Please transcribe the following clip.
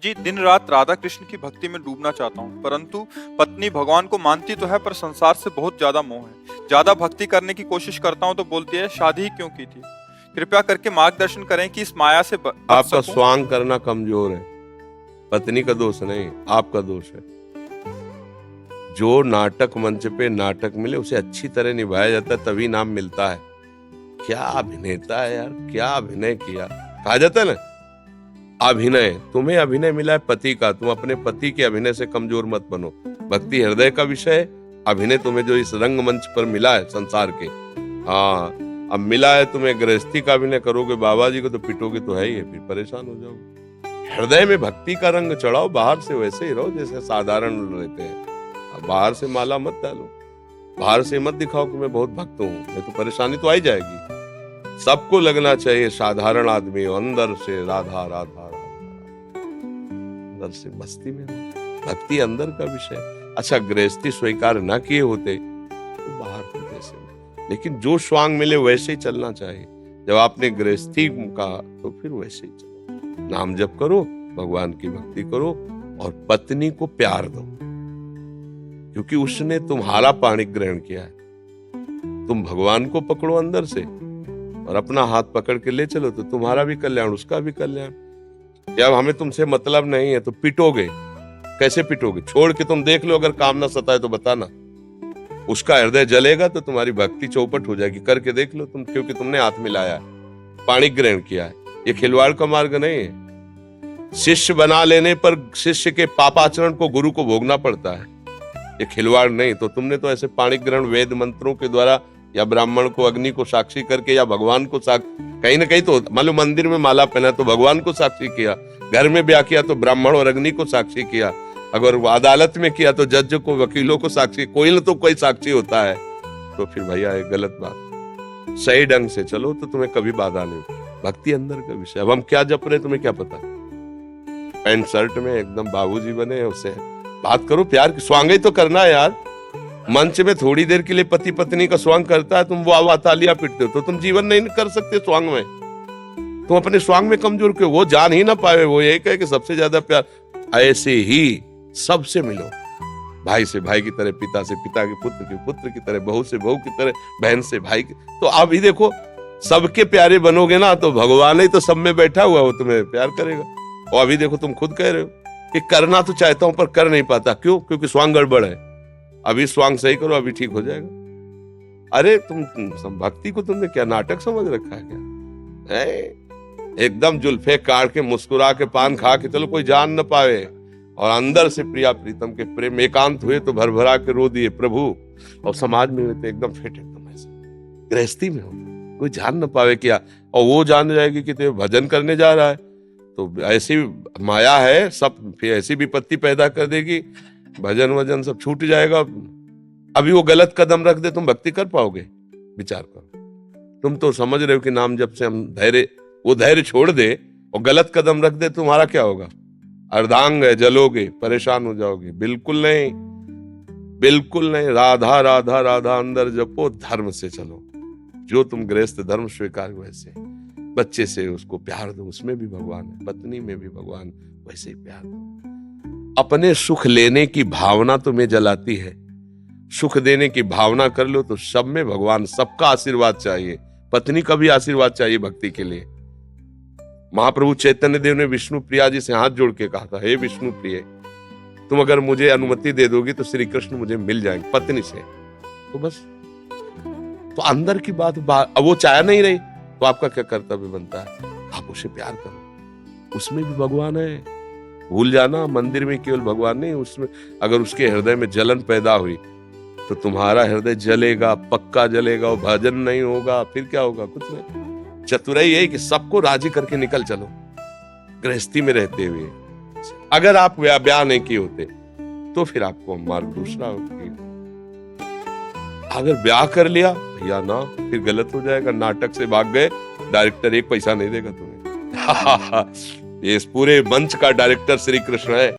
जी, दिन रात राधा कृष्ण की भक्ति में डूबना चाहता हूँ, परंतु पत्नी भगवान को मानती तो है पर संसार से बहुत ज्यादा मोह है। ज्यादा भक्ति करने की कोशिश करता हूँ तो बोलती है शादी ही क्यों की थी। कृपया करके मार्गदर्शन करें कि इस माया से बच आपका सकूं। स्वांग करना कमजोर है। पत्नी का दोष नहीं, आपका दोष है। जो नाटक मंच पे नाटक मिले उसे अच्छी तरह निभाया जाता है, तभी नाम मिलता है। क्या अभिनेता है यार, क्या अभिनय किया। कहा जाता है ना, अभिनय, तुम्हें अभिनय मिला है पति का, तुम अपने पति के अभिनय से कमजोर मत बनो। भक्ति हृदय का विषय है, अभिनय तुम्हें जो इस रंगमंच पर मिला है संसार के, हाँ, अब मिला है तुम्हें गृहस्थी का अभिनय, करोगे बाबा जी को तो पिटोगे तो है ही है, फिर परेशान हो जाओगे। हृदय में भक्ति का रंग चढ़ाओ, बाहर से वैसे ही रहो जैसे साधारण रहते हैं। अब बाहर से माला मत डालो, बाहर से मत दिखाओ कि मैं बहुत भक्त हूँ, नहीं तो परेशानी तो आ ही जाएगी। सबको लगना चाहिए साधारण आदमी हो, अंदर से राधा राधा राधा, अंदर से मस्ती में हो। भक्ति अंदर का विषय। अच्छा, गृहस्थी स्वीकार न किए होते तो बाहर होते से, लेकिन जो स्वांग मिले वैसे ही चलना चाहिए। जब आपने गृहस्थी का तो फिर वैसे ही चलो, नाम जप करो, भगवान की भक्ति करो और पत्नी को प्यार दो, क्योंकि उसने तुम्हारा पाणी ग्रहण किया है। तुम भगवान को पकड़ो अंदर से और अपना हाथ पकड़ के ले चलो तो तुम्हारा भी कल्याण, उसका भी कल्याण। जब हमें तुमसे मतलब नहीं है तो पिटोगे, कैसे पिटोगे? छोड़ के तुम देख लो, अगर काम ना सताए तो बताना। उसका हृदय जलेगा तो तुम्हारी भक्ति चौपट हो जाएगी। करके देख लो तुम, क्योंकि तुमने हाथ मिलाया है, पाणी ग्रहण किया है। ये खिलवाड़ का मार्ग नहीं है। शिष्य बना लेने पर शिष्य के पापाचरण को गुरु को भोगना पड़ता है, ये खिलवाड़ नहीं। तो तुमने तो ऐसे पाणी ग्रहण वेद मंत्रों के द्वारा या ब्राह्मण को, अग्नि को साक्षी करके या भगवान को कहीं ना कहीं तो मालूम, मंदिर में माला पहना तो भगवान को साक्षी किया, घर में ब्याह किया तो ब्राह्मण और अग्नि को साक्षी किया, अगर अदालत में किया तो जज को, वकीलों को साक्षी, कोई ना तो कोई साक्षी होता है। तो फिर भैया ये गलत बात। सही ढंग से चलो तो तुम्हें कभी बाधा नहीं। भक्ति अंदर का विषय। अब हम क्या जप रहे तुम्हें क्या पता? पैंट शर्ट में एकदम बाबूजी बने, उससे बात करो प्यार की। स्वांग ही तो करना है यार। मंच में थोड़ी देर के लिए पति पत्नी का स्वांग करता है, तुम वो तालियां पीटते हो तो तुम जीवन नहीं कर सकते स्वांग में। तुम अपने स्वांग में कमजोर क्यों? वो जान ही ना पाए। वो यही कहे कि सबसे ज्यादा प्यार, ऐसे ही सबसे मिलो, भाई से भाई की तरह, पिता से पिता के पुत्र की तरह, बहू से बहू की तरह, बहन से भाई की। तो आप ही देखो, सबके प्यारे बनोगे ना तो भगवान ही तो सब में बैठा हुआ, वो तुम्हें प्यार करेगा। और अभी देखो तुम खुद कह रहे हो कि करना तो चाहता हूं पर कर नहीं पाता। क्यों? क्योंकि स्वांग गड़बड़ है। अभी स्वांग सही करो, अभी ठीक हो जाएगा। अरे तुम भक्ति को तुमने क्या नाटक समझ रखा है क्या? एकदम जुल्फे काट के, मुस्कुरा के, पान खा के चलो, कोई जान न पावे, और अंदर से प्रिया प्रीतम के प्रेम एकांत हुए तो भर भरा के रो दिए प्रभु। और समाज में हुए तो एकदम फिट, एकदम ऐसे। गृहस्थी में हो कोई जान न पावे क्या, और वो जान जाएगी कि तो भजन करने जा रहा है, तो ऐसी माया है, सब फिर ऐसी विपत्ति पैदा कर देगी, भजन वजन सब छूट जाएगा। अभी वो गलत कदम रख दे, तुम भक्ति कर पाओगे? विचार करो। तुम तो समझ रहे हो कि नाम जब से हम वो धैर्य छोड़ दे और गलत कदम रख दे, तुम्हारा क्या होगा? अर्धांग है, जलोगे, परेशान हो जाओगे। बिल्कुल नहीं, बिल्कुल नहीं। राधा राधा राधा अंदर जपो, धर्म से चलो। जो तुम गृहस्थ धर्म स्वीकार वैसे, बच्चे से उसको प्यार दो, उसमें भी भगवान है, पत्नी में भी भगवान, वैसे ही प्यार दो। अपने सुख लेने की भावना तुम्हें जलाती है, सुख देने की भावना कर लो तो सब में भगवान, सबका आशीर्वाद चाहिए। पत्नी का भी आशीर्वाद चाहिए भक्ति के लिए। महाप्रभु चैतन्य देव ने विष्णु प्रिया जी से हाथ जोड़ के कहा था, हे विष्णु प्रिय, तुम अगर मुझे अनुमति दे दोगी तो श्री कृष्ण मुझे मिल जाएंगे पत्नी से। तो बस, तो अंदर की बात अब वो चाह नहीं रही तो आपका क्या कर्तव्य बनता है? आप उसे प्यार करो, उसमें भी भगवान है। भूल जाना, मंदिर में केवल भगवान नहीं, उसमें अगर उसके हृदय में जलन पैदा हुई तो तुम्हारा हृदय जलेगा, पक्का जलेगा, और भजन नहीं होगा। फिर क्या होगा? कुछ नहीं। चतुराई यही कि सबको राजी करके निकल चलो गृहस्थी में रहते हुए। अगर आप ब्याह नहीं किए होते तो फिर आपको मार्ग दूसरा होगी। अगर ब्याह कर लिया भैया ना, फिर गलत हो जाएगा। नाटक से भाग गए, डायरेक्टर एक पैसा नहीं देगा तुम्हें। ये इस पूरे मंच का डायरेक्टर श्री कृष्ण है।